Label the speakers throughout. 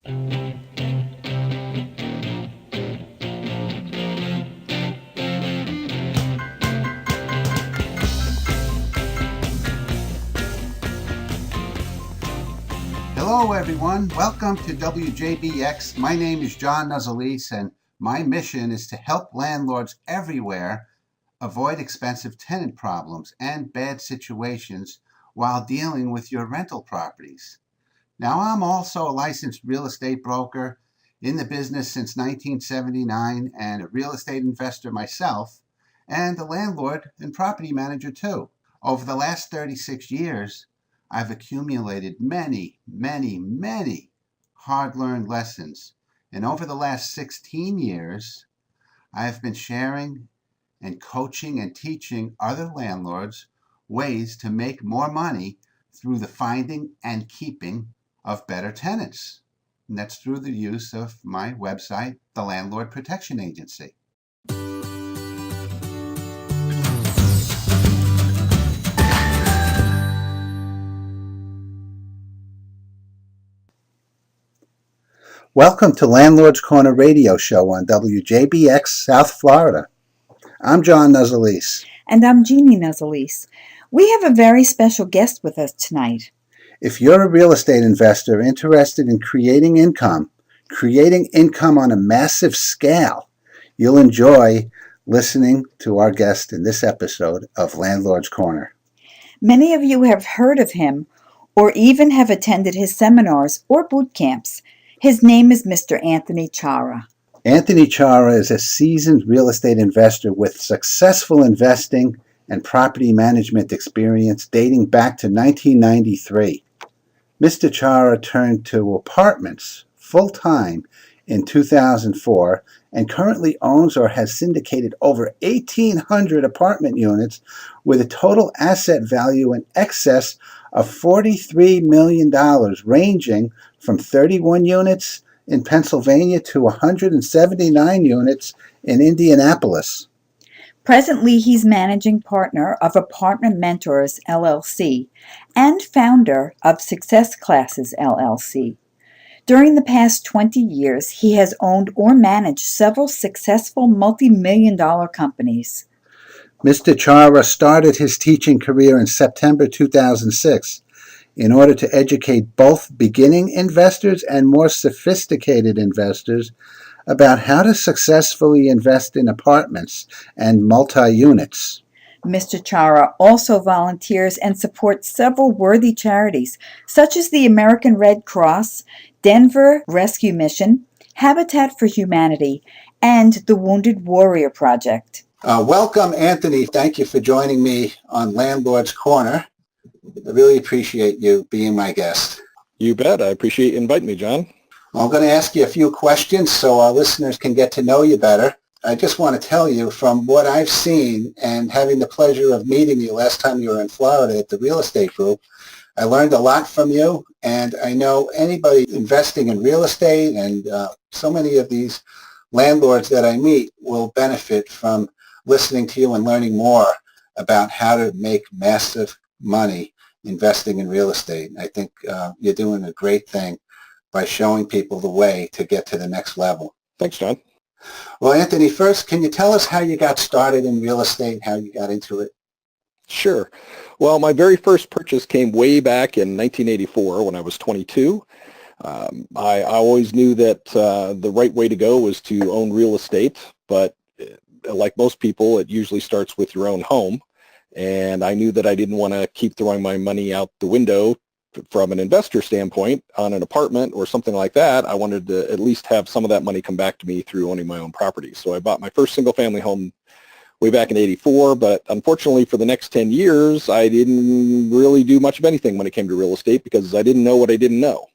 Speaker 1: Hello, everyone. Welcome to WJBX. My name is John Nuzzolese, and my mission is to help landlords everywhere avoid expensive tenant problems and bad situations while dealing with your rental properties. Now, I'm also a licensed real estate broker in the business since 1979 and a real estate investor myself, and a landlord and property manager too. Over the last 36 years, I've accumulated many hard-learned lessons. And over the last 16 years, I've been sharing and coaching and teaching other landlords ways to make more money through the finding and keeping of better tenants. And that's through the use of my website, the Landlord Protection Agency. Welcome to Landlord's Corner radio show on WJBX South Florida. I'm John Nuzzolese.
Speaker 2: And I'm Jeannie Nuzzolese. We have a very special guest with us tonight.
Speaker 1: If you're a real estate investor interested in creating income on a massive scale, you'll enjoy listening to our guest in this episode of Landlord's Corner.
Speaker 2: Many of you have heard of him or even have attended his seminars or boot camps. His name is Mr. Anthony Chara.
Speaker 1: Anthony Chara is a seasoned real estate investor with successful investing and property management experience dating back to 1993. Mr. Chara turned to apartments full-time in 2004 and currently owns or has syndicated over 1,800 apartment units with a total asset value in excess of $43 million, ranging from 31 units in Pennsylvania to 179 units in Indianapolis.
Speaker 2: Presently, he's managing partner of Apartment Mentors, LLC, and founder of Success Classes, LLC. During the past 20 years, he has owned or managed several successful multi-million-dollar companies.
Speaker 1: Mr. Chara started his teaching career in September 2006 in order to educate both beginning investors and more sophisticated investors about how to successfully invest in apartments and multi-units.
Speaker 2: Mr. Chara also volunteers and supports several worthy charities, such as the American Red Cross, Denver Rescue Mission, Habitat for Humanity, and the Wounded Warrior Project.
Speaker 1: Welcome, Anthony. Thank you for joining me on Landlord's Corner. I really appreciate you being my guest.
Speaker 3: You bet. I appreciate you inviting me, John.
Speaker 1: I'm going to ask you a few questions so our listeners can get to know you better. I just want to tell you from what I've seen and having the pleasure of meeting you last time you were in Florida at the real estate group, I learned a lot from you, and I know anybody investing in real estate and so many of these landlords that I meet will benefit from listening to you and learning more about how to make massive money investing in real estate. I think you're doing a great thing by showing people the way to get to the next level.
Speaker 3: Thanks, John.
Speaker 1: Well, Anthony, first, can you tell us how you got started in real estate, how you got into it?
Speaker 3: Sure. Well, my very first purchase came way back in 1984 when I was 22. I always knew that the right way to go was to own real estate, but like most people, it usually starts with your own home. And I knew that I didn't want to keep throwing my money out the window from an investor standpoint on an apartment or something like that. I wanted to at least have some of that money come back to me through owning my own property. So I bought my first single-family home way back in 84, but unfortunately for the next 10 years, I didn't really do much of anything when it came to real estate because I didn't know what I didn't know.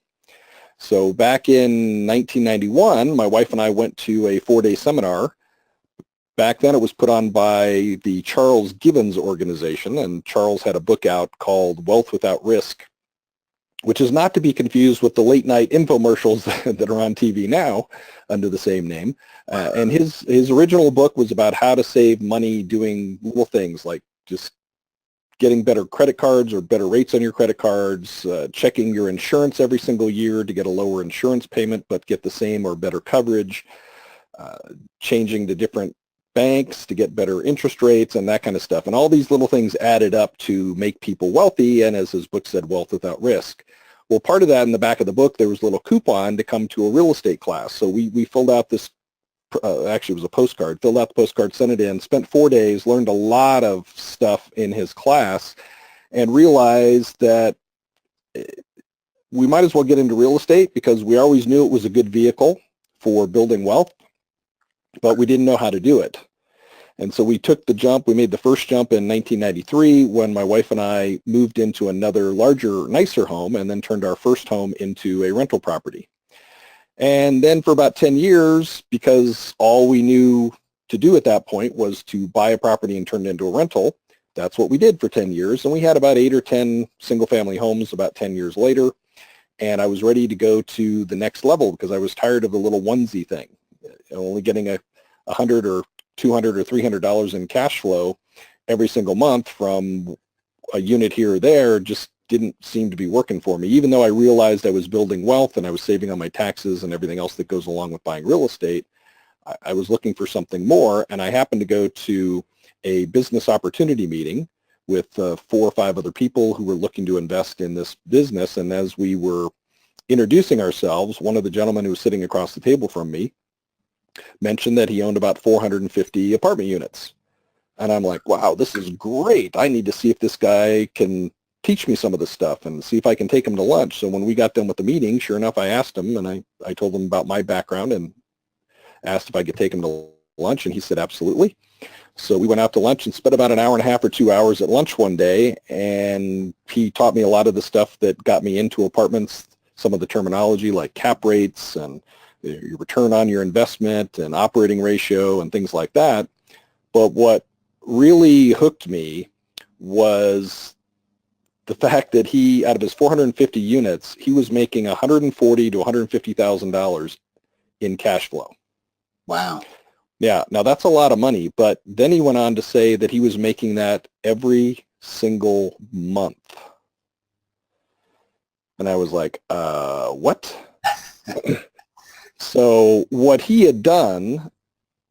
Speaker 3: So back in 1991, my wife and I went to a 4-day seminar. Back then it was put on by the Charles Gibbons organization, and Charles had a book out called Wealth Without Risk, which is not to be confused with the late night infomercials that are on TV now under the same name. And his original book was about how to save money doing little things like just getting better credit cards or better rates on your credit cards, checking your insurance every single year to get a lower insurance payment but get the same or better coverage, changing to different banks to get better interest rates and that kind of stuff. And all these little things added up to make people wealthy, and as his book said, wealth without risk. Well, part of that in the back of the book, there was a little coupon to come to a real estate class. So we filled out this, actually it was a postcard, filled out the postcard, sent it in, spent 4 days, learned a lot of stuff in his class, and realized that we might as well get into real estate because we always knew it was a good vehicle for building wealth, but we didn't know how to do it. And so we took the jump. We made the first jump in 1993 when my wife and I moved into another larger, nicer home and then turned our first home into a rental property. And then for about 10 years, because all we knew to do at that point was to buy a property and turn it into a rental, that's what we did for 10 years. And we had about 8 or 10 single-family homes about 10 years later. And I was ready to go to the next level because I was tired of the little onesie thing. Only getting a $100 or $200 or $300 in cash flow every single month from a unit here or there just didn't seem to be working for me. Even though I realized I was building wealth and I was saving on my taxes and everything else that goes along with buying real estate, I was looking for something more, and I happened to go to a business opportunity meeting with 4 or 5 other people who were looking to invest in this business. And as we were introducing ourselves, one of the gentlemen who was sitting across the table from me mentioned that he owned about 450 apartment units. And I'm like, wow, this is great. I need to see if this guy can teach me some of this stuff and see if I can take him to lunch. So when we got done with the meeting, sure enough, I asked him, and I told him about my background and asked if I could take him to lunch, and he said absolutely. So we went out to lunch and spent about an hour and a half or 2 hours at lunch one day, and he taught me a lot of the stuff that got me into apartments, some of the terminology like cap rates and your return on your investment and operating ratio and things like that. But what really hooked me was the fact that he, out of his 450 units, he was making $140,000 to $150,000 in cash flow.
Speaker 1: Wow.
Speaker 3: Yeah, now that's a lot of money, but then he went on to say that he was making that every single month. And I was like, what? So what he had done,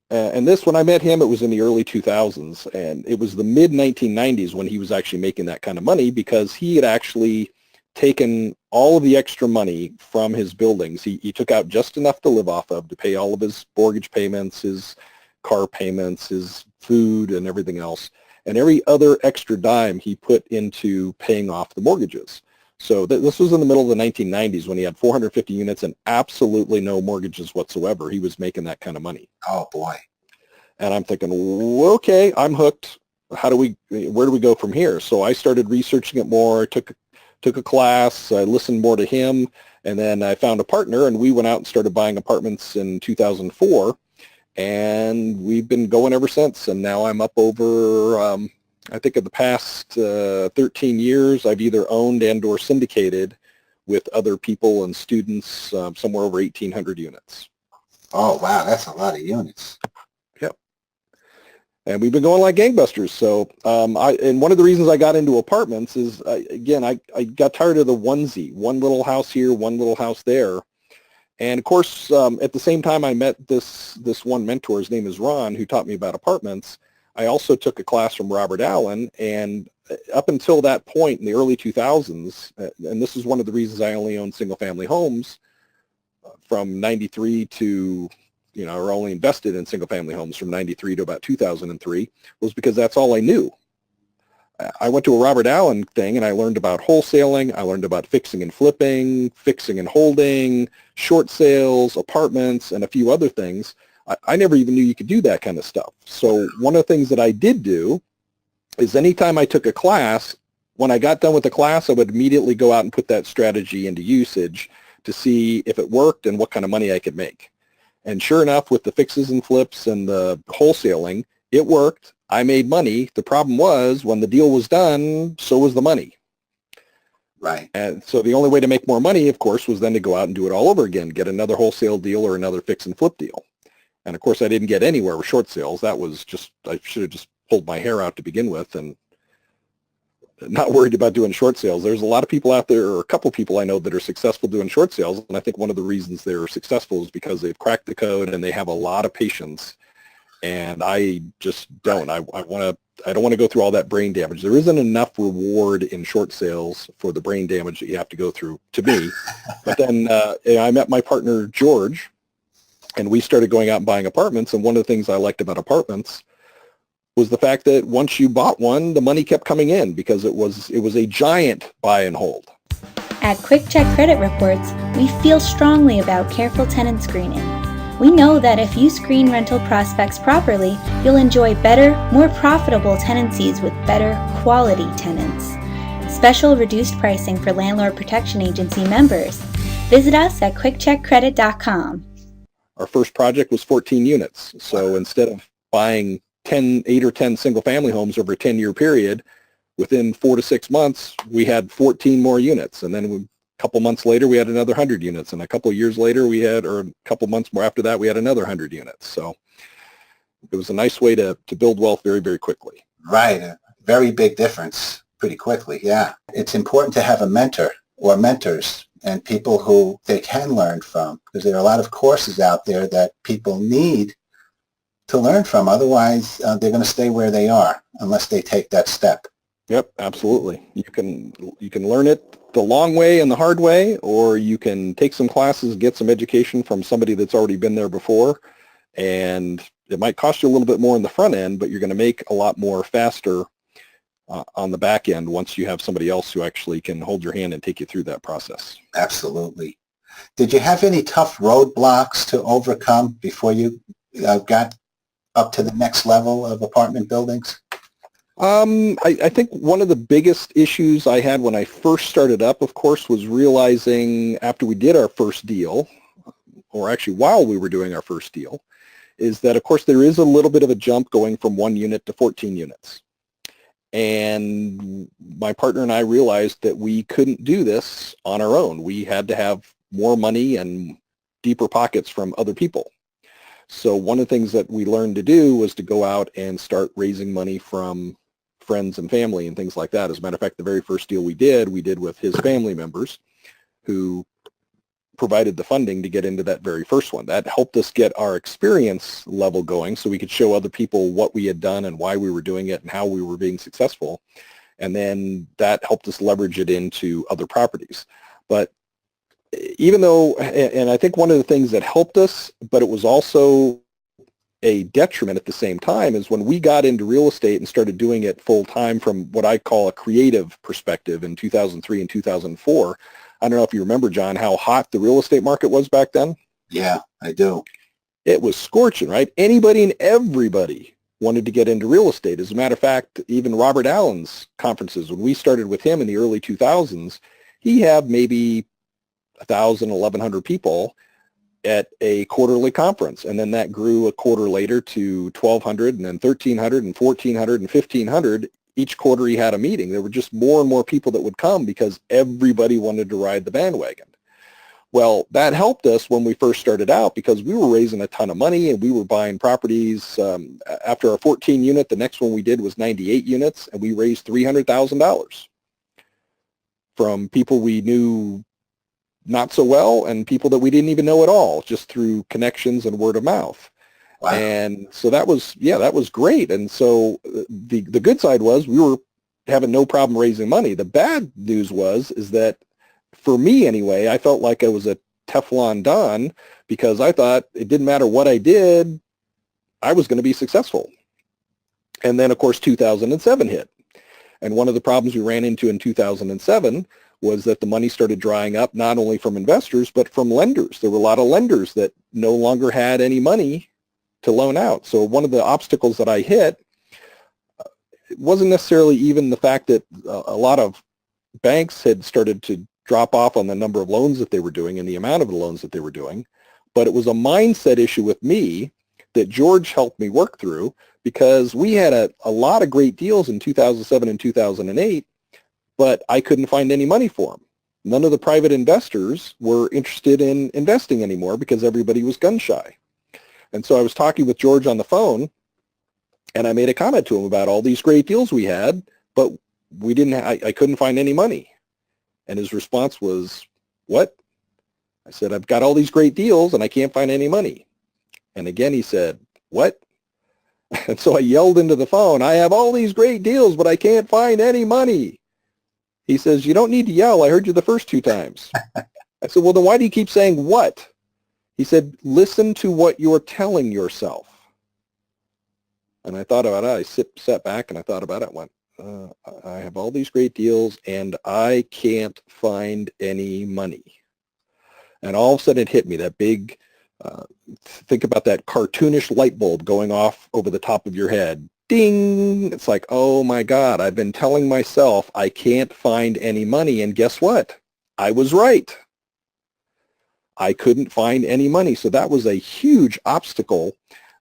Speaker 3: and this, when I met him, it was in the early 2000s, and it was the mid-1990s when he was actually making that kind of money because he had actually taken all of the extra money from his buildings. He took out just enough to live off of to pay all of his mortgage payments, his car payments, his food, and everything else. And every other extra dime he put into paying off the mortgages. So this was in the middle of the 1990s when he had 450 units and absolutely no mortgages whatsoever. He was making that kind of money.
Speaker 1: Oh, boy.
Speaker 3: And I'm thinking, okay, I'm hooked. Where do we go from here? So I started researching it more, took a class, I listened more to him, and then I found a partner, and we went out and started buying apartments in 2004, and we've been going ever since. And now I'm up over, I think in the past 13 years, I've either owned and or syndicated with other people and students somewhere over 1,800 units.
Speaker 1: Oh, wow, that's a lot of units.
Speaker 3: Yep. And we've been going like gangbusters. So and one of the reasons I got into apartments is, again, I got tired of the onesie, one little house here, one little house there. And of course, at the same time I met this one mentor, his name is Ron, who taught me about apartments. I also took a class from Robert Allen, and up until that point in the early 2000s, and this is one of the reasons I only owned single-family homes from 93 to, or only invested in single-family homes from 93 to about 2003, was because that's all I knew. I went to a Robert Allen thing, and I learned about wholesaling. I learned about fixing and flipping, fixing and holding, short sales, apartments, and a few other things. I never even knew you could do that kind of stuff. So one of the things that I did do is anytime I took a class, when I got done with the class, I would immediately go out and put that strategy into usage to see if it worked and what kind of money I could make. And sure enough, with the fixes and flips and the wholesaling, it worked. I made money. The problem was when the deal was done, so was the money.
Speaker 1: Right.
Speaker 3: And so the only way to make more money, of course, was then to go out and do it all over again, get another wholesale deal or another fix and flip deal. And of course, I didn't get anywhere with short sales. That was just, I should have just pulled my hair out to begin with and not worried about doing short sales. There's a lot of people out there, or a couple people I know that are successful doing short sales, and I think one of the reasons they're successful is because they've cracked the code and they have a lot of patience. And I just don't. I don't want to go through all that brain damage. There isn't enough reward in short sales for the brain damage that you have to go through, to me. But then I met my partner George, and we started going out and buying apartments. And one of the things I liked about apartments was the fact that once you bought one, the money kept coming in because it was a giant buy and hold.
Speaker 4: At Quick Check Credit Reports, we feel strongly about careful tenant screening. We know that if you screen rental prospects properly, you'll enjoy better, more profitable tenancies with better quality tenants. Special reduced pricing for Landlord Protection Agency members. Visit us at quickcheckcredit.com.
Speaker 3: Our first project was 14 units. So instead of buying 8 or 10 single-family homes over a 10-year period, within 4 to 6 months, we had 14 more units. And then a couple months later, we had another 100 units. And a couple of years later, or a couple months more after that, we had another 100 units. So it was a nice way to build wealth very, very quickly.
Speaker 1: Right. A very big difference pretty quickly. Yeah. It's important to have a mentor or mentors and people who they can learn from, because there are a lot of courses out there that people need to learn from. Otherwise, they're going to stay where they are unless they take that step.
Speaker 3: Yep, absolutely. You can learn it the long way and the hard way, or you can take some classes, get some education from somebody that's already been there before, and it might cost you a little bit more in the front end, but you're going to make a lot more faster on the back end once you have somebody else who actually can hold your hand and take you through that process.
Speaker 1: Absolutely. Did you have any tough roadblocks to overcome before you got up to the next level of apartment buildings?
Speaker 3: I think one of the biggest issues I had when I first started up, of course, was realizing after we did our first deal, or actually while we were doing our first deal, is that, of course, there is a little bit of a jump going from 1 unit to 14 units. And my partner and I realized that we couldn't do this on our own. We had to have more money and deeper pockets from other people. So one of the things that we learned to do was to go out and start raising money from friends and family and things like that. As a matter of fact, the very first deal we did with his family members who provided the funding to get into that very first one. That helped us get our experience level going so we could show other people what we had done and why we were doing it and how we were being successful. And then that helped us leverage it into other properties. But even though, and I think one of the things that helped us, but it was also a detriment at the same time, is when we got into real estate and started doing it full time from what I call a creative perspective in 2003 and 2004. I don't know if you remember, John, how hot the real estate market was back then.
Speaker 1: Yeah, I do.
Speaker 3: It was scorching, right? Anybody and everybody wanted to get into real estate. As a matter of fact, even Robert Allen's conferences, when we started with him in the early 2000s, he had maybe 1,000, 1,100 people at a quarterly conference. And then that grew a quarter later to 1,200 and then 1,300 and 1,400 and 1,500. Each quarter he had a meeting. There were just more and more people that would come because everybody wanted to ride the bandwagon. Well, that helped us when we first started out because we were raising a ton of money and we were buying properties. After our 14 unit, the next one we did was 98 units, and we raised $300,000 from people we knew not so well and people that we didn't even know at all, just through connections and word of mouth. Wow. And so that was great. And so the good side was we were having no problem raising money. The bad news is that for me anyway, I felt like I was a Teflon Don because I thought it didn't matter what I did, I was going to be successful. And then of course 2007 hit. And one of the problems we ran into in 2007 was that the money started drying up not only from investors but from lenders. There were a lot of lenders that no longer had any money to loan out. So one of the obstacles that I hit wasn't necessarily even the fact that a lot of banks had started to drop off on the number of loans that they were doing and the amount of the loans that they were doing, but it was a mindset issue with me that George helped me work through because we had a lot of great deals in 2007 and 2008, but I couldn't find any money for them. None of the private investors were interested in investing anymore because everybody was gun shy. And so I was talking with George on the phone, and I made a comment to him about all these great deals we had, but I couldn't find any money. And his response was, what? I said, I've got all these great deals and I can't find any money. And again, he said, what? And so I yelled into the phone, I have all these great deals, but I can't find any money. He says, you don't need to yell. I heard you the first 2 times. I said, well, then why do you keep saying what? He said, listen to what you're telling yourself. And I thought about it. I sat back and I thought about it. Went, I have all these great deals and I can't find any money. And all of a sudden it hit me, that big, think about that cartoonish light bulb going off over the top of your head. Ding! It's like, oh my God, I've been telling myself I can't find any money. And guess what? I was right. I couldn't find any money. So that was a huge obstacle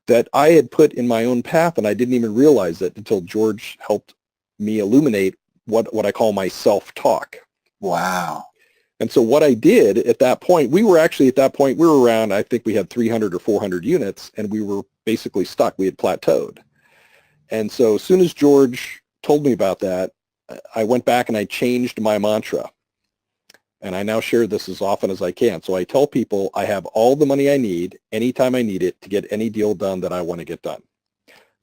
Speaker 3: that I had put in my own path, and I didn't even realize it until George helped me illuminate what I call my self-talk.
Speaker 1: Wow.
Speaker 3: And so what I did at that point, we were around, I think we had 300 or 400 units, and we were basically stuck. We had plateaued. And so as soon as George told me about that, I went back and I changed my mantra. And I now share this as often as I can. So I tell people I have all the money I need anytime I need it to get any deal done that I want to get done.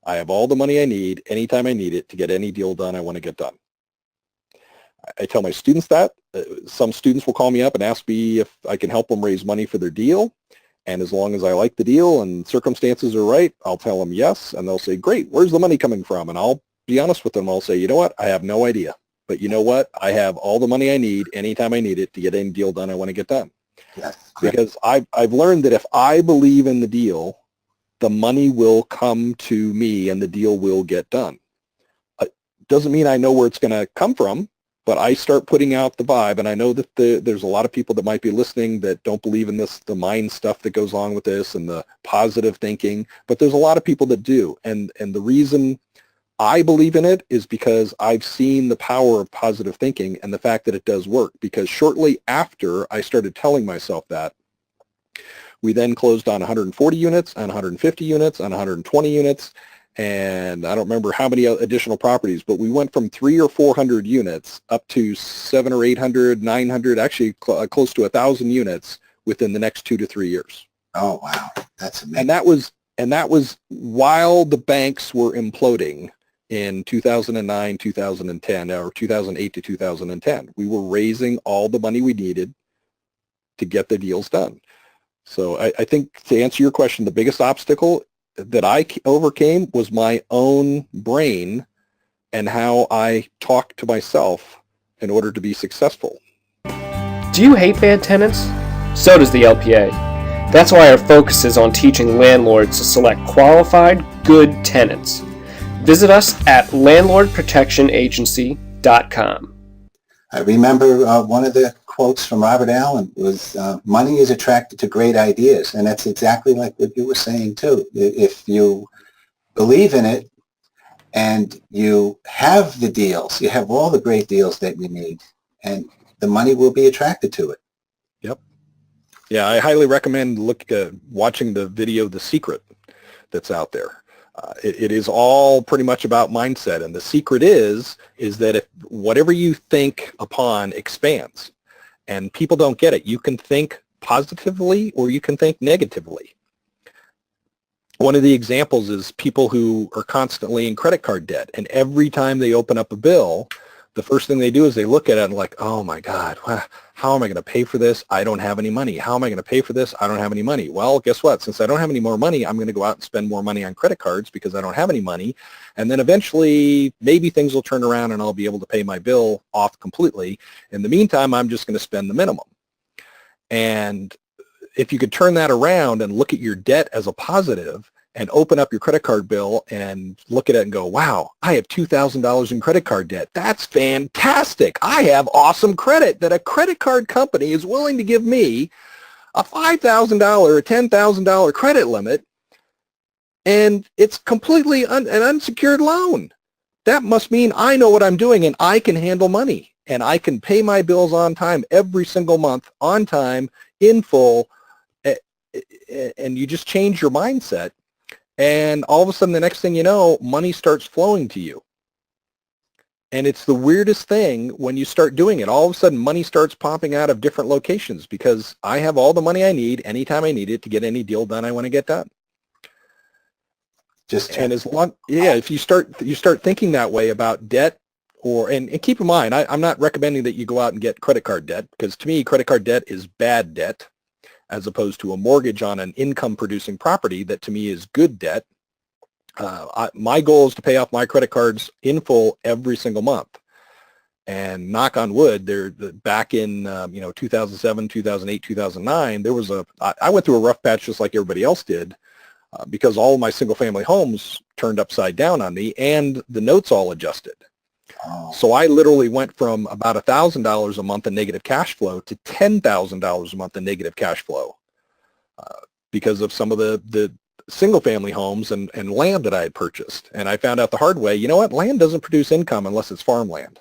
Speaker 3: I have all the money I need anytime I need it to get any deal done I want to get done. I tell my students that. Some students will call me up and ask me if I can help them raise money for their deal. And as long as I like the deal and circumstances are right, I'll tell them yes. And they'll say, great, where's the money coming from? And I'll be honest with them. I'll say, you know what? I have no idea. But you know what? I have all the money I need anytime I need it to get any deal done I want to get done.
Speaker 1: Yes.
Speaker 3: Because I've learned that if I believe in the deal, the money will come to me and the deal will get done. Doesn't mean I know where it's going to come from, but I start putting out the vibe. And I know that there's a lot of people that might be listening that don't believe in this, the mind stuff that goes on with this and the positive thinking, but there's a lot of people that do. And the reason I believe in it is because I've seen the power of positive thinking and the fact that it does work. Because shortly after I started telling myself that, we then closed on 140 units, on 150 units, on 120 units, and I don't remember how many additional properties, but we went from 300 or 400 units up to 700 or 800, 900, actually close to 1,000 units within the next 2 to 3 years.
Speaker 1: Oh, wow. That's amazing.
Speaker 3: And that was while the banks were imploding in 2009, 2010, or 2008 to 2010. We were raising all the money we needed to get the deals done. So I think to answer your question, the biggest obstacle that I overcame was my own brain and how I talk to myself in order to be successful.
Speaker 5: Do you hate bad tenants? So does the LPA. That's why our focus is on teaching landlords to select qualified, good tenants. Visit us at landlordprotectionagency.com.
Speaker 1: I remember one of the quotes from Robert Allen was, money is attracted to great ideas. And that's exactly like what you were saying, too. If you believe in it and you have the deals, you have all the great deals that you need, and the money will be attracted to it.
Speaker 3: Yep. Yeah, I highly recommend watching the video The Secret that's out there. It is all pretty much about mindset, and the secret is that if whatever you think upon expands, and people don't get it. You can think positively or you can think negatively. One of the examples is people who are constantly in credit card debt, and every time they open up a bill, the first thing they do is they look at it and like, oh my God, how am I going to pay for this? I don't have any money. How am I going to pay for this? I don't have any money. Well, guess what? Since I don't have any more money, I'm going to go out and spend more money on credit cards because I don't have any money. And then eventually, maybe things will turn around and I'll be able to pay my bill off completely. In the meantime, I'm just going to spend the minimum. And if you could turn that around and look at your debt as a positive, and open up your credit card bill and look at it and go, wow, I have $2,000 in credit card debt. That's fantastic. I have awesome credit that a credit card company is willing to give me a $5,000 or $10,000 credit limit, and it's completely an unsecured loan. That must mean I know what I'm doing and I can handle money and I can pay my bills on time every single month, on time, in full, and you just change your mindset. And all of a sudden, the next thing you know, money starts flowing to you. And it's the weirdest thing when you start doing it. All of a sudden, money starts popping out of different locations because I have all the money I need anytime I need it to get any deal done I want to get done. And as long, if you start thinking that way about debt, and keep in mind, I'm not recommending that you go out and get credit card debt, because to me, credit card debt is bad debt, as opposed to a mortgage on an income-producing property that to me is good debt. My goal is to pay off my credit cards in full every single month. And knock on wood, back in 2007, 2008, 2009, I went through a rough patch just like everybody else did, because all of my single-family homes turned upside down on me, and the notes all adjusted. Oh. So I literally went from about $1,000 a month in negative cash flow to $10,000 a month in negative cash flow because of some of the single-family homes and land that I had purchased. And I found out the hard way, you know what, land doesn't produce income unless it's farmland.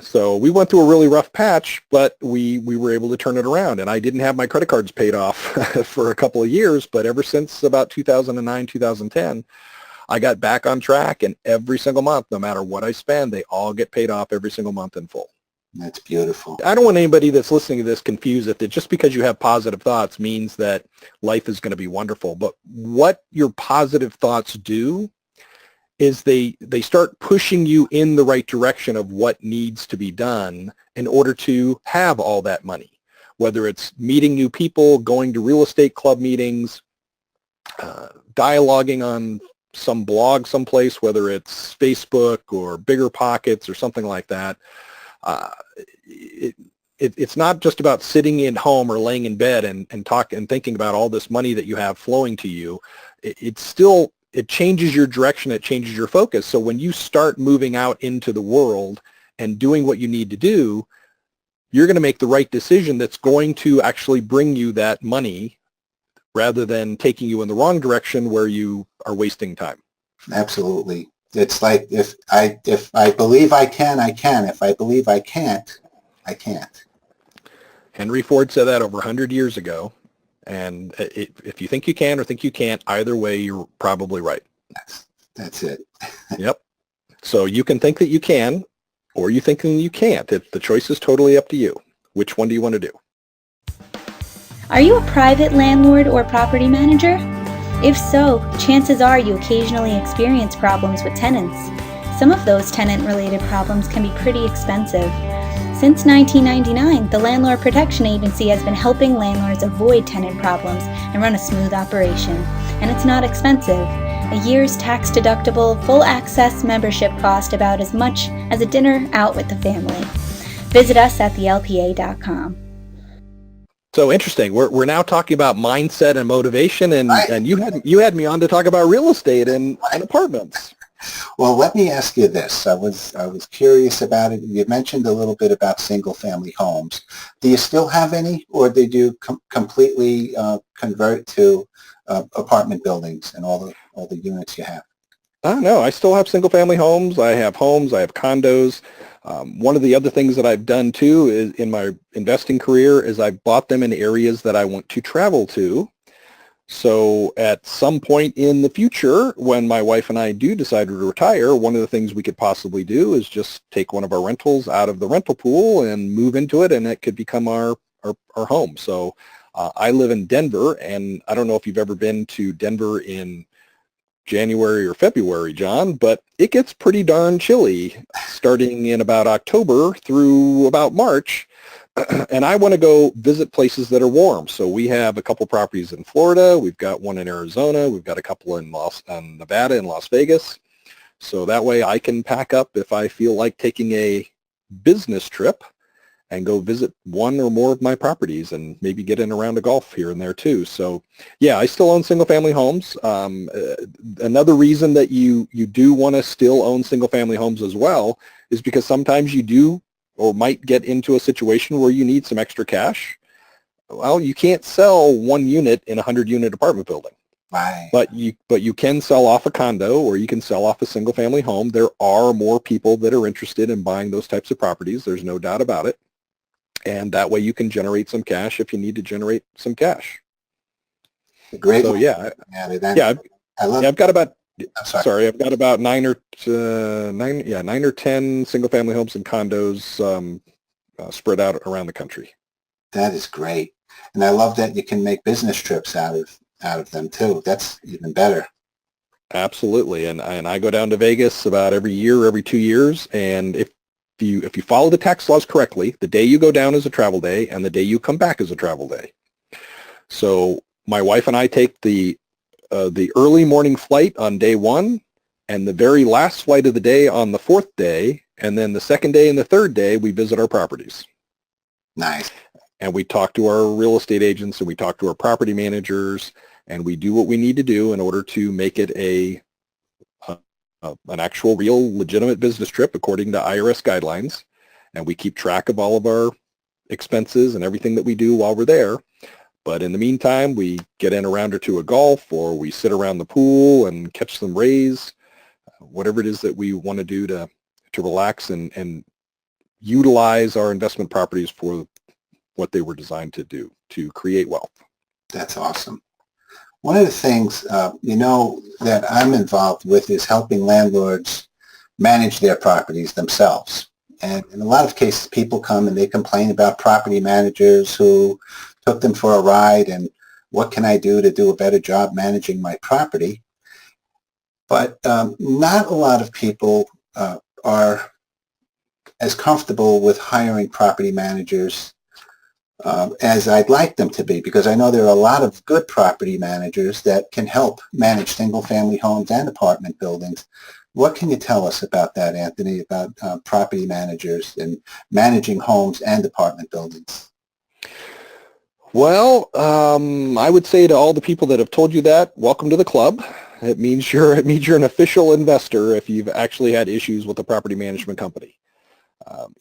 Speaker 3: So we went through a really rough patch, but we were able to turn it around. And I didn't have my credit cards paid off for a couple of years, but ever since about 2009, 2010, I got back on track, and every single month, no matter what I spend, they all get paid off every single month in full.
Speaker 1: That's beautiful.
Speaker 3: I don't want anybody that's listening to this confused that just because you have positive thoughts means that life is going to be wonderful. But what your positive thoughts do is they start pushing you in the right direction of what needs to be done in order to have all that money, whether it's meeting new people, going to real estate club meetings, dialoguing on some blog someplace, whether it's Facebook or Bigger Pockets or something like that. It's not just about sitting in home or laying in bed and thinking about all this money that you have flowing to you. It changes your direction. It changes your focus. So when you start moving out into the world and doing what you need to do, you're going to make the right decision that's going to actually bring you that money rather than taking you in the wrong direction where you are wasting time.
Speaker 1: Absolutely. It's like if I believe I can, I can. If I believe I can't, I can't.
Speaker 3: Henry Ford said that over 100 years ago. And if you think you can or think you can't, either way, you're probably right.
Speaker 1: That's it.
Speaker 3: Yep. So you can think that you can, or you think that you can't. The choice is totally up to you. Which one do you want to do?
Speaker 4: Are you a private landlord or property manager? If so, chances are you occasionally experience problems with tenants. Some of those tenant-related problems can be pretty expensive. Since 1999, the Landlord Protection Agency has been helping landlords avoid tenant problems and run a smooth operation. And it's not expensive. A year's tax-deductible, full-access membership cost about as much as a dinner out with the family. Visit us at thelpa.com.
Speaker 3: So interesting. We're now talking about mindset and motivation, and you had me on to talk about real estate and apartments.
Speaker 1: Well, let me ask you this. I was curious about it. You mentioned a little bit about single-family homes. Do you still have any, or did you completely convert to apartment buildings and all the units you have?
Speaker 3: No, I still have single-family homes. I have condos. One of the other things that I've done too is in my investing career is I bought them in areas that I want to travel to. So at some point in the future, when my wife and I do decide to retire, one of the things we could possibly do is just take one of our rentals out of the rental pool and move into it, and it could become our home. So I live in Denver, and I don't know if you've ever been to Denver in January or February, John, but it gets pretty darn chilly starting in about October through about March. And I want to go visit places that are warm. So we have a couple properties in Florida. We've got one in Arizona. We've got a couple in Nevada and Las Vegas. So that way I can pack up if I feel like taking a business trip and go visit one or more of my properties and maybe get in a round of golf here and there too. So yeah, I still own single-family homes. Another reason that you do want to still own single-family homes as well is because sometimes you do or might get into a situation where you need some extra cash. Well, you can't sell one unit in a 100-unit apartment building.
Speaker 1: Right.
Speaker 3: But you can sell off a condo, or you can sell off a single-family home. There are more people that are interested in buying those types of properties. There's no doubt about it. And that way you can generate some cash if you need to generate some cash.
Speaker 1: Great.
Speaker 3: So yeah,
Speaker 1: I've got about I'm sorry.
Speaker 3: Sorry, I've got about nine or 10 single-family homes and condos spread out around the country.
Speaker 1: That is great. And I love that you can make business trips out of them too. That's even better.
Speaker 3: Absolutely, and I go down to Vegas about every year, every 2 years, and if you follow the tax laws correctly, the day you go down is a travel day, and the day you come back is a travel day. So my wife and I take the early morning flight on day one, and the very last flight of the day on the fourth day, and then the second day and the third day we visit our properties.
Speaker 1: Nice.
Speaker 3: And we talk to our real estate agents, and we talk to our property managers, and we do what we need to do in order to make it an actual, real, legitimate business trip according to IRS guidelines. And we keep track of all of our expenses and everything that we do while we're there. But in the meantime, we get in a round or two of golf, or we sit around the pool and catch some rays, whatever it is that we want to do to relax and utilize our investment properties for what they were designed to do, to create wealth.
Speaker 1: That's awesome. One of the things, that I'm involved with is helping landlords manage their properties themselves. And in a lot of cases, people come and they complain about property managers who took them for a ride and what can I do to do a better job managing my property? But not a lot of people are as comfortable with hiring property managers as I'd like them to be, because I know there are a lot of good property managers that can help manage single-family homes and apartment buildings. What can you tell us about that, Anthony, about property managers and managing homes and apartment buildings?
Speaker 3: Well, I would say to all the people that have told you that, welcome to the club. It means you're an official investor if you've actually had issues with a property management company.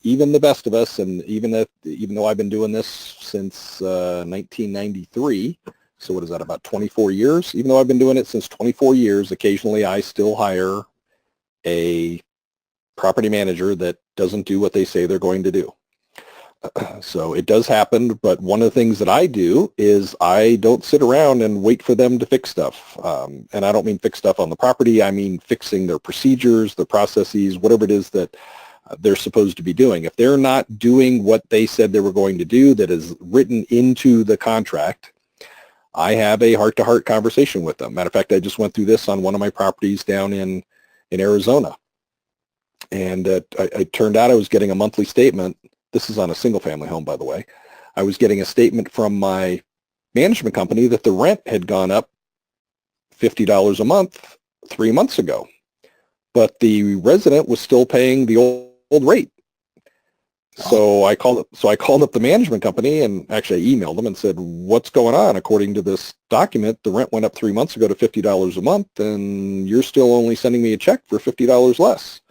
Speaker 3: Even the best of us, and even though I've been doing this since 1993, so what is that, about 24 years? Even though I've been doing it since 24 years, occasionally I still hire a property manager that doesn't do what they say they're going to do. So it does happen, but one of the things that I do is I don't sit around and wait for them to fix stuff. And I don't mean fix stuff on the property. I mean fixing their procedures, their processes, whatever it is that they're supposed to be doing. If they're not doing what they said they were going to do that is written into the contract, I have a heart-to-heart conversation with them. Matter of fact, I just went through this on one of my properties down in Arizona. And it turned out I was getting a monthly statement. This is on a single-family home, by the way. I was getting a statement from my management company that the rent had gone up $50 a month 3 months ago. But the resident was still paying the old rate. So I called up the management company, and actually I emailed them and said, what's going on? According to this document, the rent went up 3 months ago to $50 a month, and you're still only sending me a check for $50 less.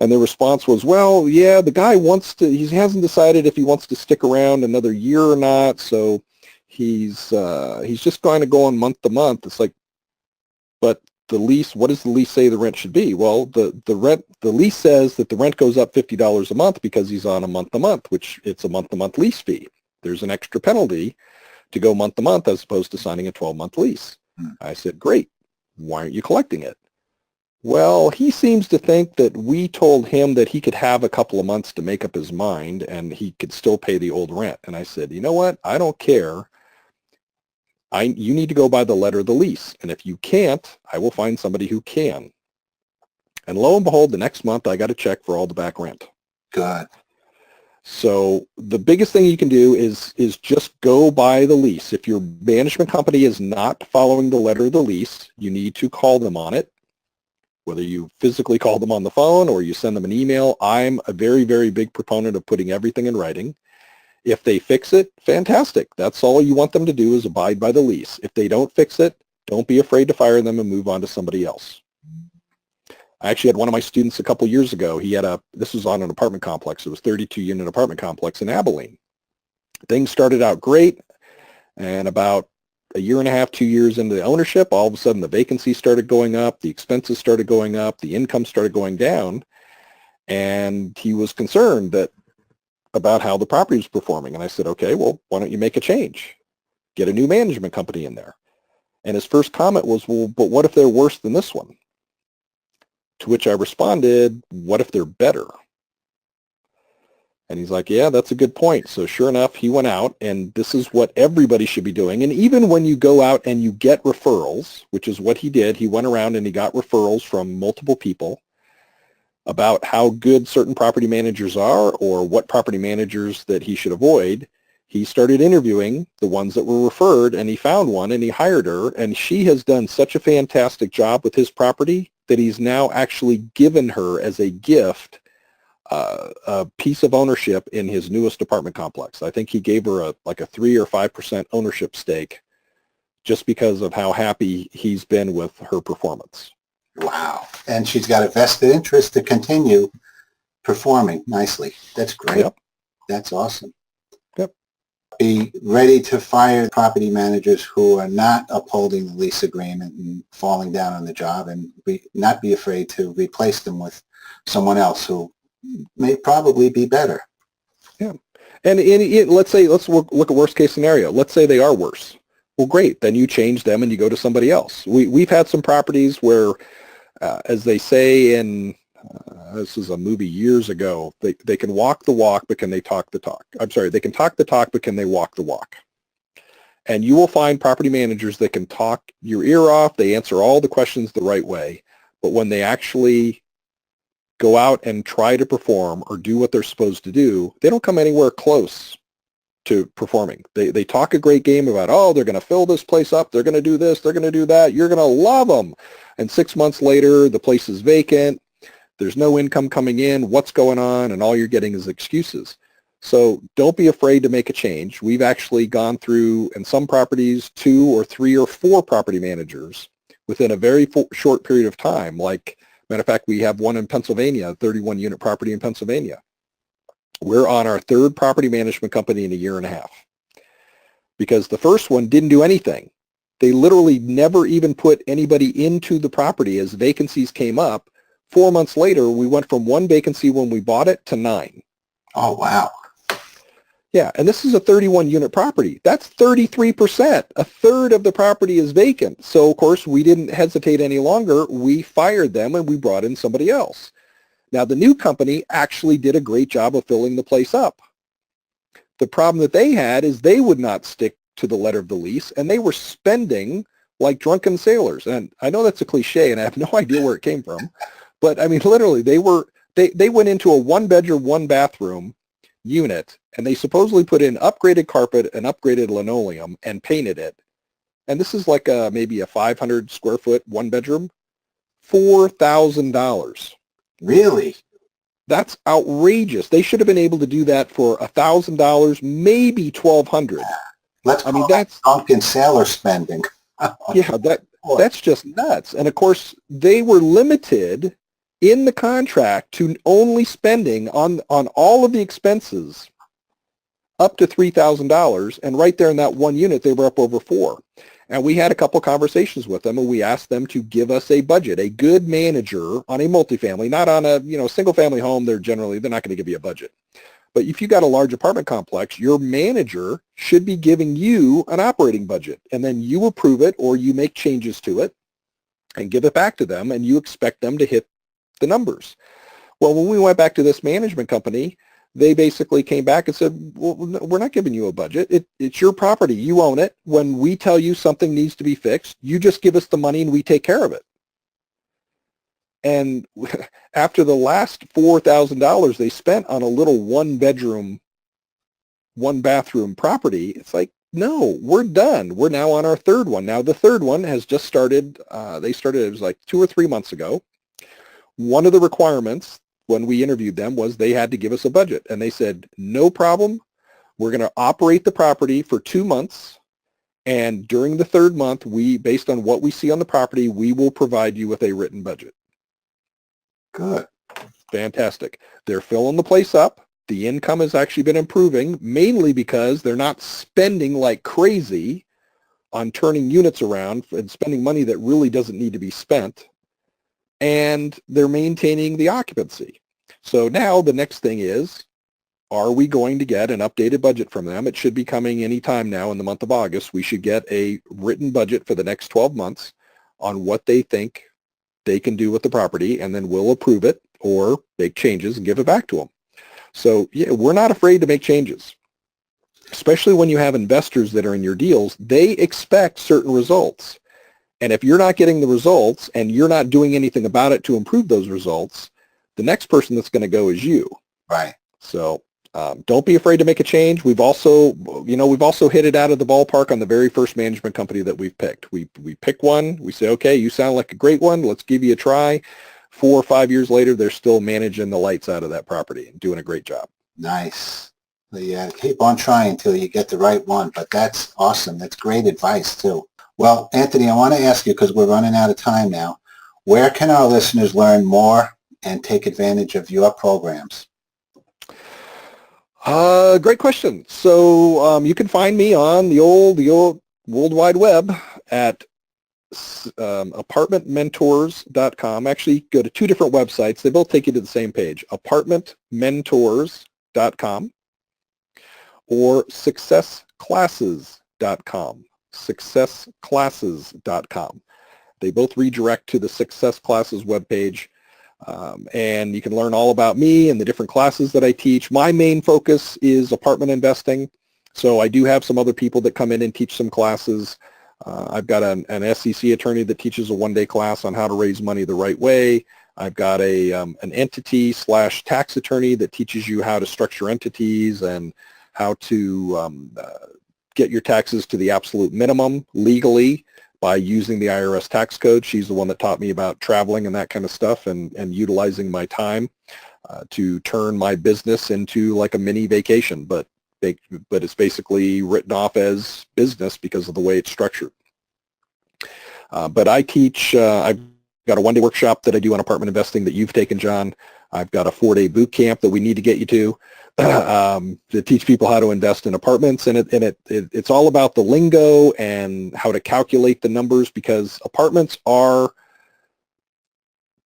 Speaker 3: And the response was, well, yeah, the guy he hasn't decided if he wants to stick around another year or not, so he's just going to go on month to month. It's like, but the lease, what does the lease say the rent should be? Well, the lease says that the rent goes up $50 a month because he's on a month-to-month, which it's a month-to-month lease fee. There's an extra penalty to go month-to-month as opposed to signing a 12-month lease. I said, great. Why aren't you collecting it? Well, he seems to think that we told him that he could have a couple of months to make up his mind and he could still pay the old rent. And I said, you know what? I don't care. You need to go by the letter of the lease. And if you can't, I will find somebody who can. And lo and behold, the next month I got a check for all the back rent.
Speaker 1: Good.
Speaker 3: So the biggest thing you can do is just go by the lease. If your management company is not following the letter of the lease, you need to call them on it. Whether you physically call them on the phone or you send them an email, I'm a very, very big proponent of putting everything in writing. If they fix it, fantastic. That's all you want them to do is abide by the lease. If they don't fix it, don't be afraid to fire them and move on to somebody else. I actually had one of my students a couple years ago. This was on an apartment complex. It was a 32-unit apartment complex in Abilene. Things started out great, and about a year and a half, 2 years into the ownership, all of a sudden the vacancy started going up, the expenses started going up, the income started going down, and he was concerned about how the property was performing. And I said, okay, well, why don't you make a change? Get a new management company in there. And his first comment was, well, but what if they're worse than this one? To which I responded, what if they're better? And he's like, yeah, that's a good point. So sure enough, he went out, and this is what everybody should be doing. And even when you go out and you get referrals, which is what he did, he went around and he got referrals from multiple people about how good certain property managers are or what property managers that he should avoid. He started interviewing the ones that were referred, and he found one, and he hired her, and she has done such a fantastic job with his property that he's now actually given her as a gift a piece of ownership in his newest apartment complex. I think he gave her like a 3 or 5% ownership stake just because of how happy he's been with her performance.
Speaker 1: Wow. And she's got a vested interest to continue performing nicely. That's great.
Speaker 3: Yep.
Speaker 1: That's awesome.
Speaker 3: Yep.
Speaker 1: Be ready to fire property managers who are not upholding the lease agreement and falling down on the job, and not be afraid to replace them with someone else who may probably be better.
Speaker 3: Yeah. And let's look at worst case scenario. Let's say they are worse. Well, great. Then you change them and you go to somebody else. We've had some properties where, as they say in, this is a movie years ago, they can walk the walk, but can they talk the talk? I'm sorry, they can talk the talk, but can they walk the walk? And you will find property managers that can talk your ear off. They answer all the questions the right way. But when they actually go out and try to perform or do what they're supposed to do, they don't come anywhere close to performing. They talk a great game about, oh, they're going to fill this place up, they're going to do this, they're going to do that, you're going to love them. And 6 months later, the place is vacant, there's no income coming in, what's going on, and all you're getting is excuses. So don't be afraid to make a change. We've actually gone through, in some properties, 2 or 3 or 4 property managers within a very short period of time. Like, matter of fact, we have one in Pennsylvania, a 31-unit property in Pennsylvania. We're on our 3rd property management company in a year and a half because the first one didn't do anything. They literally never even put anybody into the property as vacancies came up. 4 months later, we went from 1 vacancy when we bought it to 9.
Speaker 1: Oh, wow.
Speaker 3: Yeah, and this is a 31-unit property. That's 33%. A third of the property is vacant. So, of course, we didn't hesitate any longer. We fired them and we brought in somebody else. Now, the new company actually did a great job of filling the place up. The problem that they had is they would not stick to the letter of the lease, and they were spending like drunken sailors. And I know that's a cliche, and I have no idea where it came from. But, I mean, literally, they went into a 1-bedroom, 1-bathroom unit, and they supposedly put in upgraded carpet and upgraded linoleum and painted it. And this is like maybe a 500 square foot 1-bedroom, $4,000.
Speaker 1: Really?
Speaker 3: That's outrageous. They should have been able to do that for $1,000, maybe $1,200.
Speaker 1: That's drunken sailor spending.
Speaker 3: Yeah, that's just nuts. And of course, they were limited in the contract to only spending on all of the expenses up to $3,000. And right there in that one unit, they were up over $4,000. And we had a couple conversations with them, and we asked them to give us a budget. A good manager on a multifamily, not on a single family home, they're not going to give you a budget. But if you got a large apartment complex, your manager should be giving you an operating budget, and then you approve it or you make changes to it and give it back to them, and you expect them to hit the numbers. Well, when we went back to this management company, they basically came back and said, well, we're not giving you a budget. It's your property. You own it. When we tell you something needs to be fixed, you just give us the money and we take care of it. And after the last $4,000 they spent on a little 1-bedroom, 1-bathroom property, it's like, no, we're done. We're now on our 3rd one. Now, the 3rd one has just started. They started, it was like 2 or 3 months ago. One of the requirements when we interviewed them was they had to give us a budget. And they said, no problem. We're going to operate the property for 2 months. And during the 3rd month, based on what we see on the property, we will provide you with a written budget.
Speaker 1: Good.
Speaker 3: Fantastic. They're filling the place up. The income has actually been improving, mainly because they're not spending like crazy on turning units around and spending money that really doesn't need to be spent. And they're maintaining the occupancy. So now the next thing is, are we going to get an updated budget from them? It should be coming anytime now in the month of August. We should get a written budget for the next 12 months on what they think they can do with the property, and then we'll approve it or make changes and give it back to them. So yeah, we're not afraid to make changes, especially when you have investors that are in your deals. They expect certain results. And if you're not getting the results and you're not doing anything about it to improve those results, the next person that's going to go is you.
Speaker 1: Right.
Speaker 3: So don't be afraid to make a change. We've also hit it out of the ballpark on the very first management company that we've picked. We pick one. We say, okay, you sound like a great one. Let's give you a try. 4 or 5 years later, they're still managing the lights out of that property and doing a great job.
Speaker 1: Nice. Yeah, keep on trying till you get the right one, but that's awesome. That's great advice too. Well, Anthony, I want to ask you, because we're running out of time now, where can our listeners learn more and take advantage of your programs?
Speaker 3: Great question. So you can find me on the old World Wide Web at apartmentmentors.com. Actually, go to 2 different websites. They both take you to the same page, apartmentmentors.com or successclasses.com, successclasses.com. They both redirect to the Success Classes webpage. And you can learn all about me and the different classes that I teach. My main focus is apartment investing. So I do have some other people that come in and teach some classes. I've got an SEC attorney that teaches a one-day class on how to raise money the right way. I've got an entity/tax attorney that teaches you how to structure entities and how to get your taxes to the absolute minimum legally by using the IRS tax code. She's the one that taught me about traveling and that kind of stuff, and utilizing my time to turn my business into like a mini vacation, but it's basically written off as business because of the way it's structured. But I teach, I've got a one-day workshop that I do on apartment investing that you've taken, John. I've got a 4-day boot camp that we need to get you to teach people how to invest in apartments. And it's all about the lingo and how to calculate the numbers, because apartments are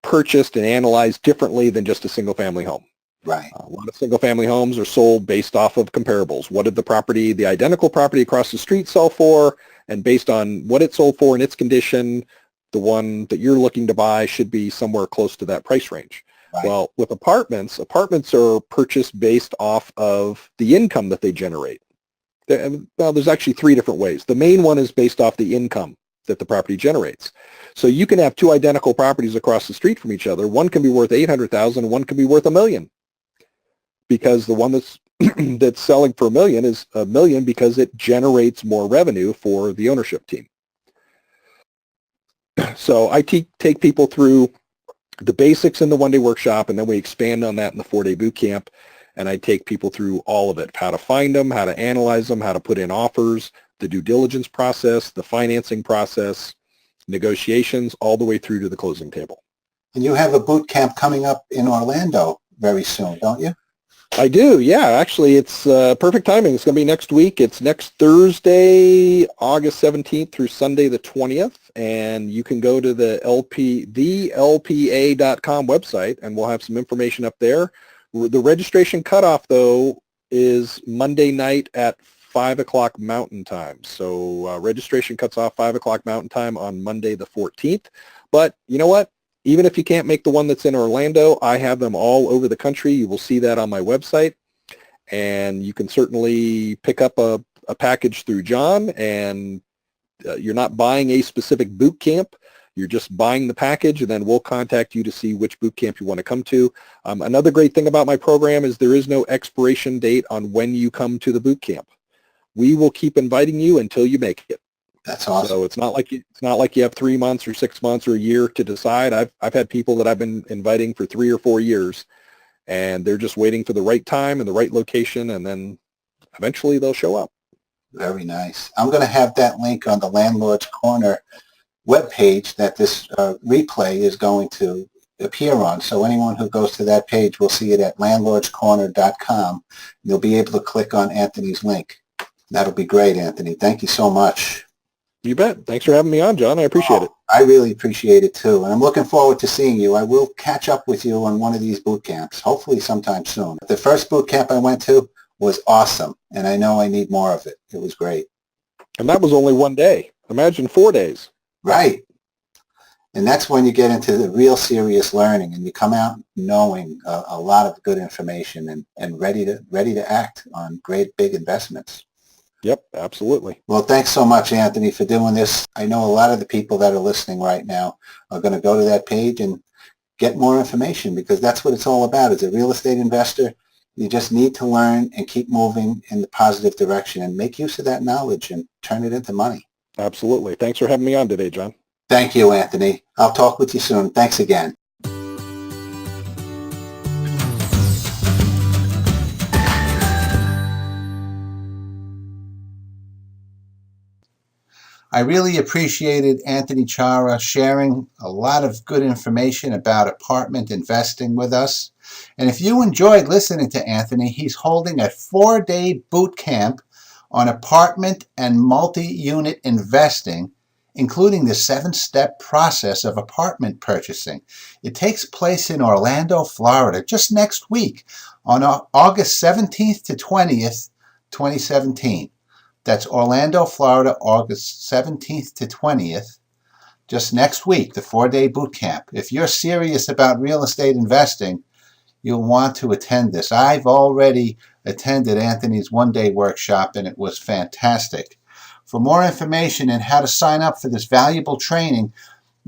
Speaker 3: purchased and analyzed differently than just a single-family home.
Speaker 1: Right.
Speaker 3: A lot of single-family homes are sold based off of comparables. What did the identical property across the street sell for? And based on what it sold for and its condition, the one that you're looking to buy should be somewhere close to that price range.
Speaker 1: Right.
Speaker 3: Well, with apartments are purchased based off of the income that they generate. Well, there's actually 3 different ways. The main one is based off the income that the property generates. So you can have 2 identical properties across the street from each other. One can be worth $800,000, one can be worth $1 million. Because the one that's that's selling for $1 million is $1 million because it generates more revenue for the ownership team. So I take people through the basics in the one-day workshop, and then we expand on that in the 4-day boot camp. And I take people through all of it: how to find them, how to analyze them, how to put in offers, the due diligence process, the financing process, negotiations, all the way through to the closing table.
Speaker 1: And you have a boot camp coming up in Orlando very soon, don't you?
Speaker 3: I do, yeah. Actually, it's perfect timing. It's going to be next week. It's next Thursday, August 17th through Sunday the 20th. And you can go to the lpa.com website, and we'll have some information up there. The registration cutoff, though, is Monday night at 5 o'clock Mountain Time. So registration cuts off 5 o'clock Mountain Time on Monday the 14th. But you know what? Even if you can't make the one that's in Orlando, I have them all over the country. You will see that on my website. And you can certainly pick up a package through John, and you're not buying a specific boot camp. You're just buying the package, and then we'll contact you to see which boot camp you want to come to. Another great thing about my program is there is no expiration date on when you come to the boot camp. We will keep inviting you until you make it.
Speaker 1: That's awesome.
Speaker 3: So it's not like you have 3 months or 6 months or a year to decide. I've had people that I've been inviting for 3 or 4 years, and they're just waiting for the right time and the right location, and then eventually they'll show up.
Speaker 1: Very nice. I'm going to have that link on the Landlord's Corner webpage that this replay is going to appear on. So anyone who goes to that page will see it at landlordscorner.com. You'll be able to click on Anthony's link. That'll be great, Anthony. Thank you so much.
Speaker 3: You bet. Thanks for having me on, John. I appreciate it.
Speaker 1: I really appreciate it too. And I'm looking forward to seeing you. I will catch up with you on one of these boot camps, hopefully sometime soon. The first boot camp I went to was awesome, and I know I need more of it. It was great.
Speaker 3: And that was only one day. Imagine 4 days.
Speaker 1: Right. And that's when you get into the real serious learning and you come out knowing a lot of good information and ready to act on great big investments.
Speaker 3: Yep, absolutely.
Speaker 1: Well, thanks so much, Anthony, for doing this. I know a lot of the people that are listening right now are going to go to that page and get more information because that's what it's all about. As a real estate investor, you just need to learn and keep moving in the positive direction and make use of that knowledge and turn it into money.
Speaker 3: Absolutely. Thanks for having me on today, John.
Speaker 1: Thank you, Anthony. I'll talk with you soon. Thanks again. I really appreciated Anthony Chara sharing a lot of good information about apartment investing with us. And if you enjoyed listening to Anthony, he's holding a 4-day boot camp on apartment and multi-unit investing, including the 7-step process of apartment purchasing. It takes place in Orlando, Florida, just next week on August 17th to 20th, 2017. That's Orlando, Florida, August 17th to 20th, just next week, the 4-day boot camp. If you're serious about real estate investing, you'll want to attend this. I've already attended Anthony's 1-day workshop, and it was fantastic. For more information and how to sign up for this valuable training,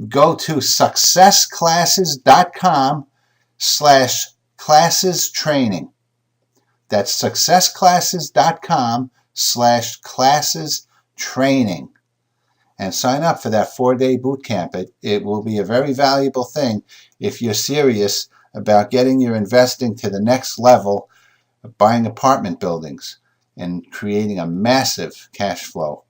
Speaker 1: go to successclasses.com/classes training. That's successclasses.com/classes training. And sign up for that 4-day boot camp. It will be a very valuable thing if you're serious about getting your investing to the next level, of buying apartment buildings and creating a massive cash flow.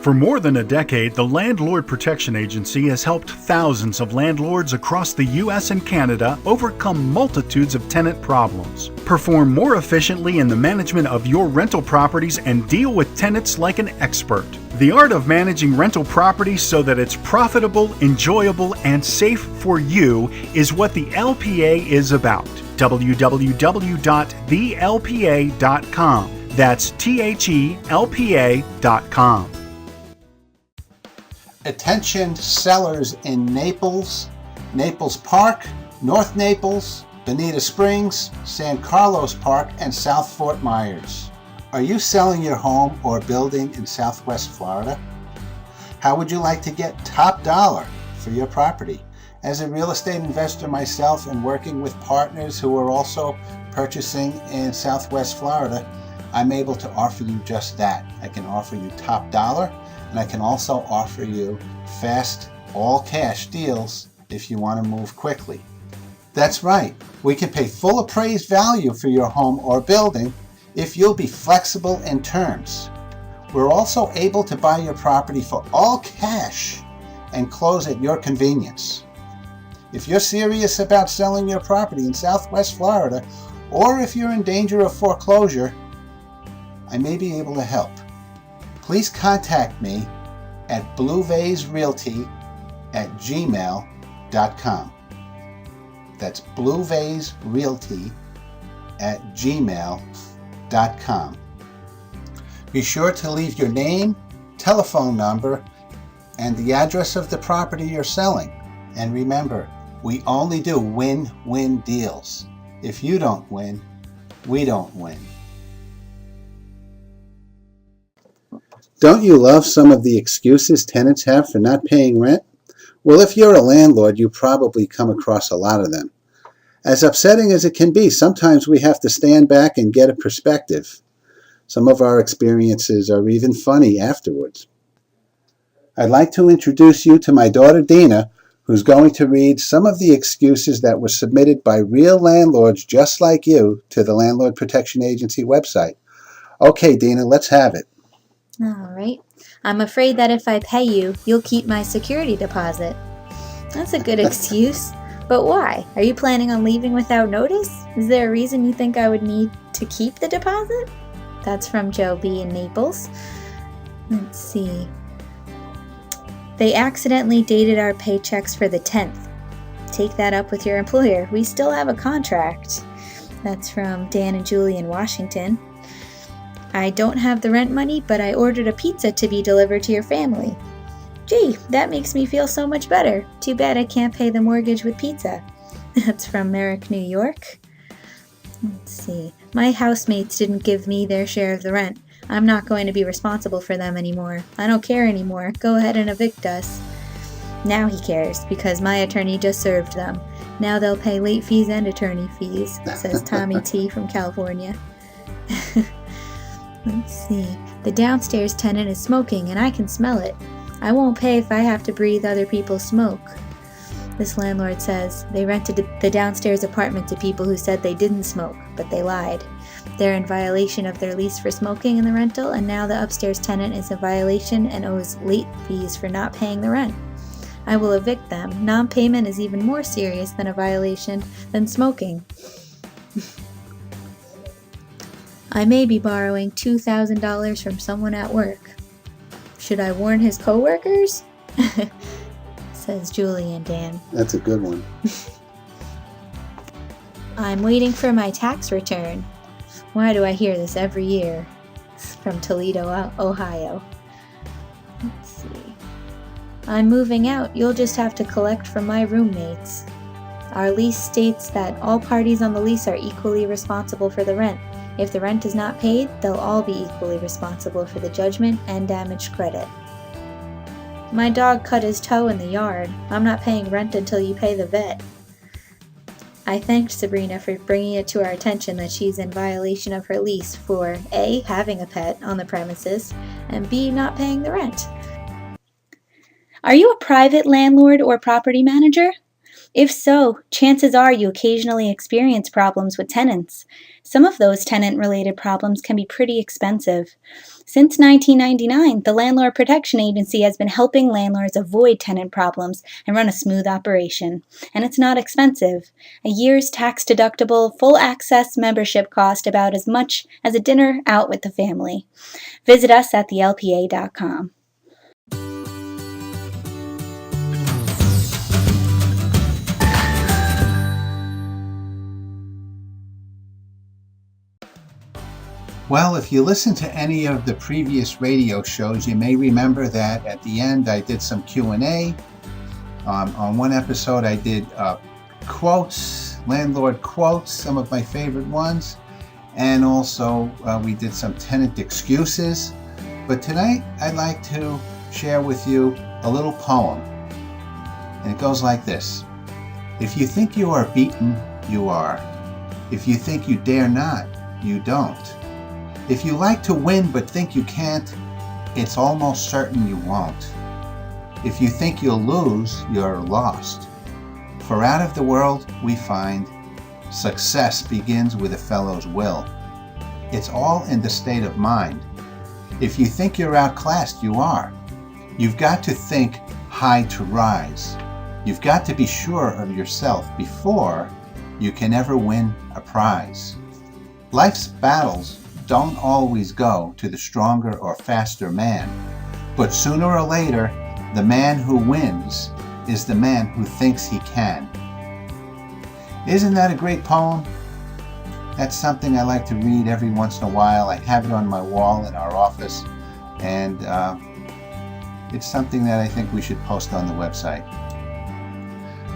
Speaker 6: For more than a decade, the Landlord Protection Agency has helped thousands of landlords across the U.S. and Canada overcome multitudes of tenant problems, perform more efficiently in the management of your rental properties, and deal with tenants like an expert. The art of managing rental properties so that it's profitable, enjoyable, and safe for you is what the LPA is about. www.thelpa.com. That's THELPA.com.
Speaker 1: Attention sellers in Naples, Naples Park, North Naples, Bonita Springs, San Carlos Park, and South Fort Myers. Are you selling your home or building in Southwest Florida? How would you like to get top dollar for your property? As a real estate investor myself and working with partners who are also purchasing in Southwest Florida, I'm able to offer you just that. I can offer you top dollar, and I can also offer you fast, all-cash deals if you want to move quickly. That's right. We can pay full appraised value for your home or building if you'll be flexible in terms. We're also able to buy your property for all cash and close at your convenience. If you're serious about selling your property in Southwest Florida, or if you're in danger of foreclosure, I may be able to help. Please contact me at bluevaserealty@gmail.com. That's bluevaserealty@gmail.com. Be sure to leave your name, telephone number, and the address of the property you're selling. And remember, we only do win-win deals. If you don't win, we don't win. Don't you love some of the excuses tenants have for not paying rent? Well, if you're a landlord, you probably come across a lot of them. As upsetting as it can be, sometimes we have to stand back and get a perspective. Some of our experiences are even funny afterwards. I'd like to introduce you to my daughter Dina, who's going to read some of the excuses that were submitted by real landlords just like you to the Landlord Protection Agency website. Okay, Dina, let's have it.
Speaker 4: All right. I'm afraid that if I pay you, you'll keep my security deposit. That's a good excuse. But why? Are you planning on leaving without notice? Is there a reason you think I would need to keep the deposit? That's from Joe B. in Naples. Let's see. They accidentally dated our paychecks for the 10th. Take that up with your employer. We still have a contract. That's from Dan and Julie in Washington. I don't have the rent money, but I ordered a pizza to be delivered to your family. Gee, that makes me feel so much better. Too bad I can't pay the mortgage with pizza. That's from Merrick, New York. Let's see. My housemates didn't give me their share of the rent. I'm not going to be responsible for them anymore. I don't care anymore. Go ahead and evict us. Now he cares, because my attorney just served them. Now they'll pay late fees and attorney fees, says Tommy T. from California. Let's see. The downstairs tenant is smoking, and I can smell it. I won't pay if I have to breathe other people's smoke. This landlord says they rented the downstairs apartment to people who said they didn't smoke, but they lied. They're in violation of their lease for smoking in the rental, and now the upstairs tenant is in violation and owes late fees for not paying the rent. I will evict them. Non-payment is even more serious than a violation than smoking. I may be borrowing $2,000 from someone at work. Should I warn his coworkers? Says Julie and Dan.
Speaker 1: That's a good one.
Speaker 4: I'm waiting for my tax return. Why do I hear this every year? It's from Toledo, Ohio. Let's see. I'm moving out. You'll just have to collect from my roommates. Our lease states that all parties on the lease are equally responsible for the rent. If the rent is not paid, they'll all be equally responsible for the judgment and damaged credit. My dog cut his toe in the yard. I'm not paying rent until you pay the vet. I thanked Sabrina for bringing it to our attention that she's in violation of her lease for A, having a pet on the premises, and B, not paying the rent. Are you a private landlord or property manager? If so, chances are you occasionally experience problems with tenants. Some of those tenant-related problems can be pretty expensive. Since 1999, the Landlord Protection Agency has been helping landlords avoid tenant problems and run a smooth operation. And it's not expensive. A year's tax-deductible, full-access membership costs about as much as a dinner out with the family. Visit us at thelpa.com.
Speaker 1: Well, if you listen to any of the previous radio shows, you may remember that at the end I did some Q&A. On one episode I did quotes, landlord quotes, some of my favorite ones. And also we did some tenant excuses. But tonight I'd like to share with you a little poem. And it goes like this. If you think you are beaten, you are. If you think you dare not, you don't. If you like to win but think you can't, it's almost certain you won't. If you think you'll lose, you're lost. For out of the world we find success begins with a fellow's will. It's all in the state of mind. If you think you're outclassed, you are. You've got to think high to rise. You've got to be sure of yourself before you can ever win a prize. Life's battles don't always go to the stronger or faster man, but sooner or later, the man who wins is the man who thinks he can. Isn't that a great poem? That's something I like to read every once in a while. I have it on my wall in our office, and it's something that I think we should post on the website.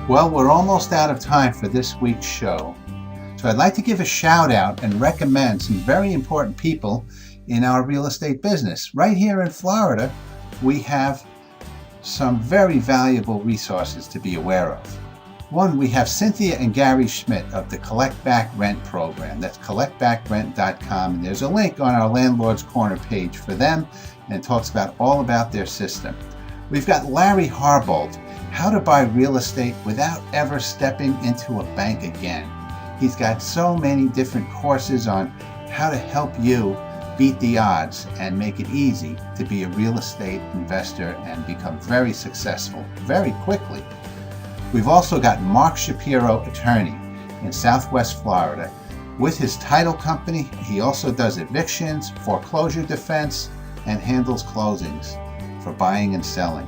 Speaker 1: Well, we're almost out of time for this week's show. So I'd like to give a shout out and recommend some very important people in our real estate business. Right here in Florida, we have some very valuable resources to be aware of. One, we have Cynthia and Gary Schmidt of the Collect Back Rent program. That's collectbackrent.com. And there's a link on our Landlord's Corner page for them, and it talks about all about their system. We've got Larry Harbold, how to buy real estate without ever stepping into a bank again. He's got so many different courses on how to help you beat the odds and make it easy to be a real estate investor and become very successful very quickly. We've also got Mark Shapiro, attorney in Southwest Florida. With his title company, he also does evictions, foreclosure defense, and handles closings for buying and selling.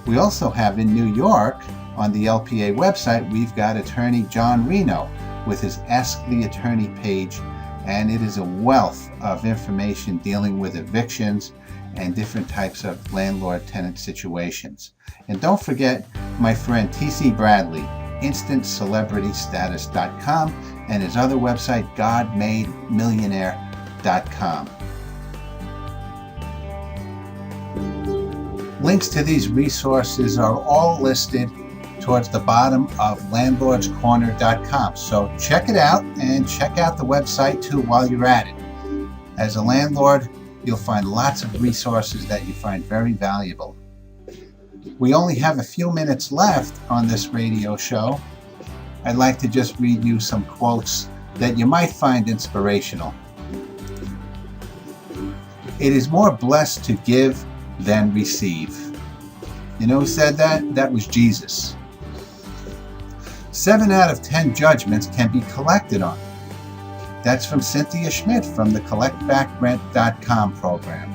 Speaker 1: We also have in New York, on the LPA website, we've got attorney John Reno with his Ask the Attorney page, and it is a wealth of information dealing with evictions and different types of landlord-tenant situations. And don't forget my friend TC Bradley, InstantCelebrityStatus.com, and his other website, GodMadeMillionaire.com. Links to these resources are all listed towards the bottom of landlordscorner.com. So check it out and check out the website too while you're at it. As a landlord, you'll find lots of resources that you find very valuable. We only have a few minutes left on this radio show. I'd like to just read you some quotes that you might find inspirational. It is more blessed to give than receive. You know who said that? That was Jesus. 7 out of 10 judgments can be collected on. That's from Cynthia Schmidt from the collectbackrent.com program.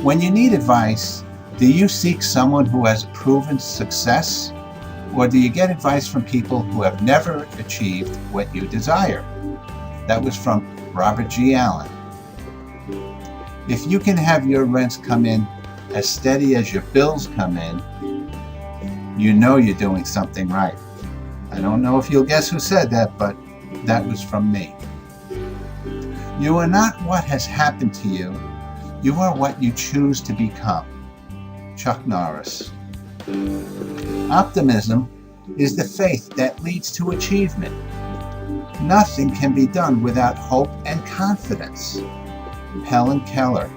Speaker 1: When you need advice, do you seek someone who has proven success, or do you get advice from people who have never achieved what you desire? That was from Robert G. Allen. If you can have your rents come in as steady as your bills come in, you know you're doing something right. I don't know if you'll guess who said that, but that was from me. You are not what has happened to you. You are what you choose to become. Chuck Norris. Optimism is the faith that leads to achievement. Nothing can be done without hope and confidence. Helen Keller.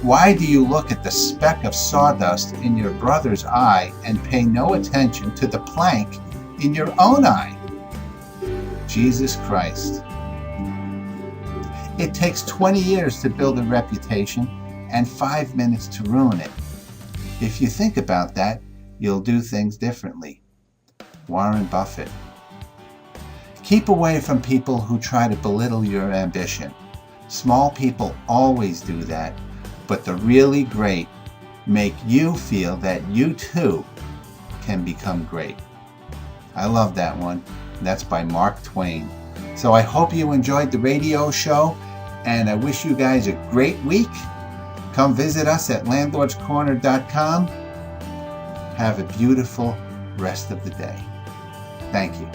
Speaker 1: Why do you look at the speck of sawdust in your brother's eye and pay no attention to the plank in your own eye? Jesus Christ. It takes 20 years to build a reputation and 5 minutes to ruin it. If you think about that, you'll do things differently. Warren Buffett. Keep away from people who try to belittle your ambition. Small people always do that, but the really great make you feel that you too can become great. I love that one. That's by Mark Twain. So I hope you enjoyed the radio show, and I wish you guys a great week. Come visit us at landlordscorner.com. Have a beautiful rest of the day. Thank you.